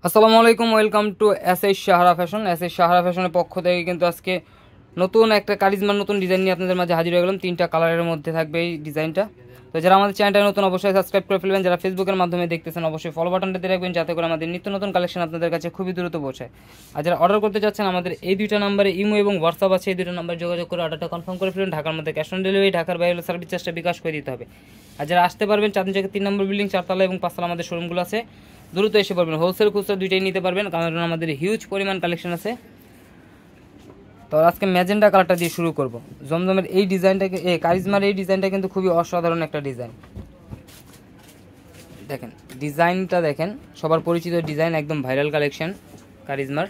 আসসালামু আলাইকুম, welcome to SS Sahara fashion. SS Sahara ফ্যাশনের পক্ষ থেকে কিন্তু আজকে নতুন একটা কারিজমার নতুন ডিজাইন নিয়ে আপনাদের মাঝে হাজির হয়ে গেলাম। 3টা কালারের মধ্যে থাকবে এই ডিজাইনটা। তো যারা আমাদের চ্যানেলটা নতুন অবশ্যই সাবস্ক্রাইব করে ফেলবেন, যারা ফেসবুকের মাধ্যমে দেখতেছেন অবশ্যই ফলো বাটনটা দিয়ে রাখবেন যাতে করে আমাদের নিত্য নতুন কালেকশন আপনাদের কাছে খুবই দ্রুত পৌঁছায়। আর যারা অর্ডার করতে চাচ্ছেন আমাদের এই 2টা নাম্বারে ইমো এবং হোয়াটসঅ্যাপ আছে, এই 2টা নাম্বার যোগাযোগ করে অর্ডারটা কনফার্ম করে ফেলবেন। ঢাকার মধ্যে ক্যাশ অন ডেলিভারি, ঢাকার বাইরে সার্ভিস চার্জটা বিকাশ করে দিতে হবে। আর যারা আসতে পারবেন চাঁদনি চকের 3 নম্বর বিল্ডিং 4তলা এবং 5তলা আমাদের শোরুমগুলো আছে, দ্রুত এসে পারবেন। হোলসেল খুচরা দুইটাই নিতে পারবেন, কারণ আমাদের হিউজ পরিমাণ কালেকশন আছে। তো আজকে ম্যাজেন্ডা কালারটা দিয়ে শুরু করব। জমজমের এই ডিজাইনটাকে কারিজমার এই ডিজাইনটা কিন্তু খুবই অসাধারণ একটা ডিজাইন। দেখেন ডিজাইনটা, দেখেন সবার পরিচিত ডিজাইন, একদম ভাইরাল কালেকশন কারিজমার।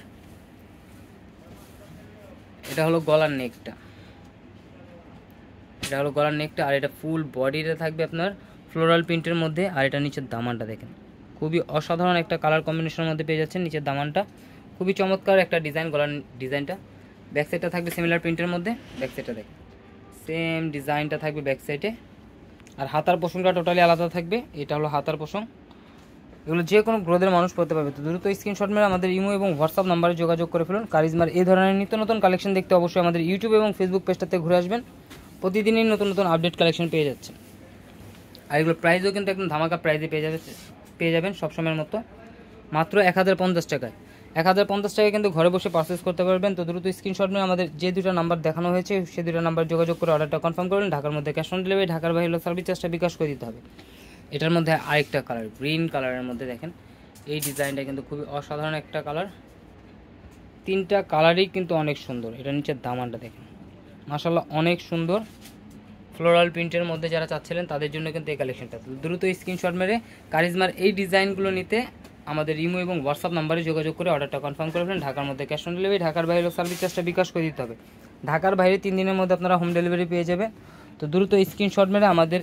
এটা হলো গলার নেকটা, আর এটা ফুল বডিতে থাকবে আপনার ফ্লোরাল প্রিন্টের মধ্যে। আর এটা নিচের দামানটা দেখেন, খুবই অসাধারণ একটা কালার কম্বিনেশনের মধ্যে পেয়ে যাচ্ছেন। নিচের দামানটা খুবই চমৎকার একটা ডিজাইন, গলার ডিজাইনটা। ব্যাক সাইডটা থাকবে সিমিলার প্রিন্টের মধ্যে, ব্যাক সাইডটা দেখেন সেম ডিজাইনটা থাকবে ব্যাক সাইডে। আর হাতার পোষণটা টোটালি আলাদা থাকবে, এটা হলো হাতার পোষণ। এগুলো যে কোনো গ্রোদের মানুষ পড়তে পারবে। তো দ্রুত স্ক্রিনশট মেরে আমাদের ইমো এবং হোয়াটসঅ্যাপ নাম্বারে যোগাযোগ করে ফেলুন। কারিজমার এই ধরনের নিত্য নতুন কালেকশন দেখতে অবশ্যই আমাদের ইউটিউব এবং ফেসবুক পেজটাতে ঘুরে আসবেন, প্রতিদিনই নতুন নতুন আপডেট কালেকশন পেয়ে যাচ্ছেন। আর এগুলো প্রাইসও কিন্তু একদম ধামাকা প্রাইসে পেয়ে যাবেন সবসময়ের মতো, মাত্র 1050 টাকায়। 1050 টাকায় কিন্তু ঘরে বসে পারচেস করতে পারবেন। তো দ্রুত স্ক্রিনশট নিয়ে আমাদের যে 2টা নাম্বার দেখানো হয়েছে সেই 2টা নাম্বার যোগাযোগ করে অর্ডারটা কনফার্ম করবেন। ঢাকার মধ্যে ক্যাশ অন ডেলিভারি, ঢাকার বাইরে সার্ভিস চার্জটা বিকাশ করে দিতে হবে। এটার মধ্যে আরেকটা কালার, গ্রিন কালারের মধ্যে দেখেন এই ডিজাইনটা কিন্তু খুবই অসাধারণ একটা কালার। 3টা কালারই কিন্তু অনেক সুন্দর। এটা নিচের দামানটা দেখেন, মাশাআল্লাহ অনেক সুন্দর ফ্লোরাল প্রিন্টের মধ্যে যারা চাচ্ছিলেন তাদের জন্য কিন্তু এই কালেকশনটা। দ্রুত স্ক্রিনশট মেরে কারিজমার এই ডিজাইনগুলো নিতে আমাদের ইমো এবং হোয়াটসঅ্যাপ নাম্বারে যোগাযোগ করে অর্ডারটা কনফার্ম করে ফেলেন। ঢাকার মধ্যে ক্যাশ অন ডেলিভারি, ঢাকার বাইরে সার্ভিস চার্জটা বিকাশ করে দিতে হবে। ঢাকার বাইরে 3 দিনের মধ্যে আপনারা হোম ডেলিভারি পেয়ে যাবেন। তো দ্রুত স্ক্রিনশট মেরে আমাদের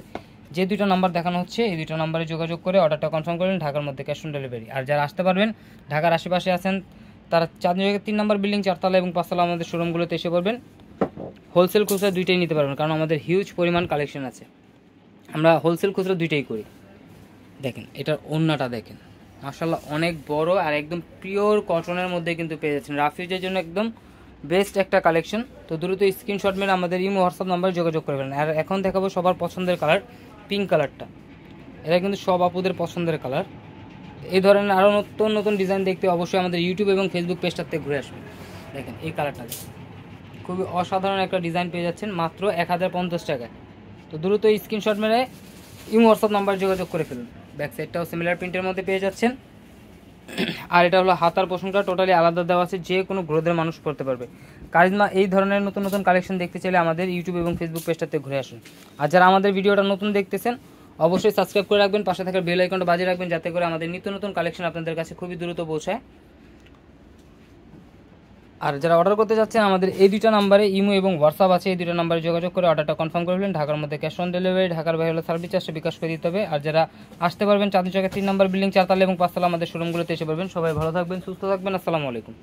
যে 2টা নাম্বার দেখানো হচ্ছে এই 2টা নাম্বারে যোগাযোগ করে অর্ডারটা কনফার্ম করবেন। ঢাকার মধ্যে ক্যাশ অন ডেলিভারি। আর যারা আসতে পারবেন ঢাকার আশেপাশে আছেন তারা চাঁদনি চকের 3 নম্বর বিল্ডিং 4তলা এবং 5তলা আমাদের শোরুমগুলোতে এসে পড়বেন। হোলসেল খুচরা দুইটাই নিতে পারবেন, কারণ আমাদের হিউজ পরিমাণ কালেকশন আছে। আমরা হোলসেল খুচরা দুইটাই করি। দেখেন এটার ওড়নাটা দেখেন, মাশাআল্লাহ অনেক বড় আর একদম পিওর কটনের মধ্যে কিন্তু পেয়ে যাচ্ছেন। রাফিউজের জন্য একদম বেস্ট একটা কালেকশন। তো দ্রুত স্ক্রিনশট মেরে আমাদের ইমো হোয়াটসঅ্যাপ নাম্বারে যোগাযোগ করবেন। আর এখন দেখাবো সবার পছন্দের কালার, পিঙ্ক কালারটা। এটা কিন্তু সব আপুদের পছন্দের কালার। এই ধরনের আরও নতুন নতুন ডিজাইন দেখতে অবশ্যই আমাদের ইউটিউব এবং ফেসবুক পেজটাতে ঘুরে আসবেন। দেখেন এই কালারটা খুবই অসাধারণ একটা ডিজাইন পেয়ে যাচ্ছেন মাত্র 1050 টাকায়। তো দ্রুত স্ক্রিনশট মেরে ইমো হোয়াটসঅ্যাপ নাম্বার যোগাযোগ করে ফেলুন। ব্যাক সাইডটাও সিমিলার প্রিন্টের মধ্যে পেয়ে যাচ্ছেন। আর এটা হলো হাতার পোষণটা টোটালি আলাদা দেওয়া আছে, যে কোনো গ্রোদের মানুষ করতে পারবে। কারিজমা এই ধরনের নতুন নতুন কালেকশন দেখতে চাইলে আমাদের ইউটিউব এবং ফেসবুক পেজটাতে ঘুরে আসুন। আর যারা আমাদের ভিডিওটা নতুন দেখতেছেন অবশ্যই সাবস্ক্রাইব করে রাখবেন, পাশে থাকার বেল আইকনটা বাজিয়ে রাখবেন যাতে করে আমাদের নিত্য নতুন কালেকশন আপনাদের কাছে খুবই দ্রুত পৌঁছায়। আর যারা অর্ডার করতে যাচ্ছেন আমাদের এই 2টা নাম্বারে ইমো এবং হোয়াটসঅ্যাপ আছে, এই 2টা নাম্বারে যোগাযোগ করে অর্ডারটা কনফার্ম করবেন। ঢাকার মধ্যে ক্যাশ অন ডেলিভারি, ঢাকার বাইরে সার্ভিস চার্জটা বিকাশ করে দিতে হবে। আর যারা আসতে পারবেন চাঁদনি চকের 3 নম্বর বিল্ডিং 4তলা এবং 5তলা আমাদের শোরুমগুলোতে এসে পারবেন। সবাই ভালো থাকবেন, সুস্থ থাকবেন। আসসালামু আলাইকুম।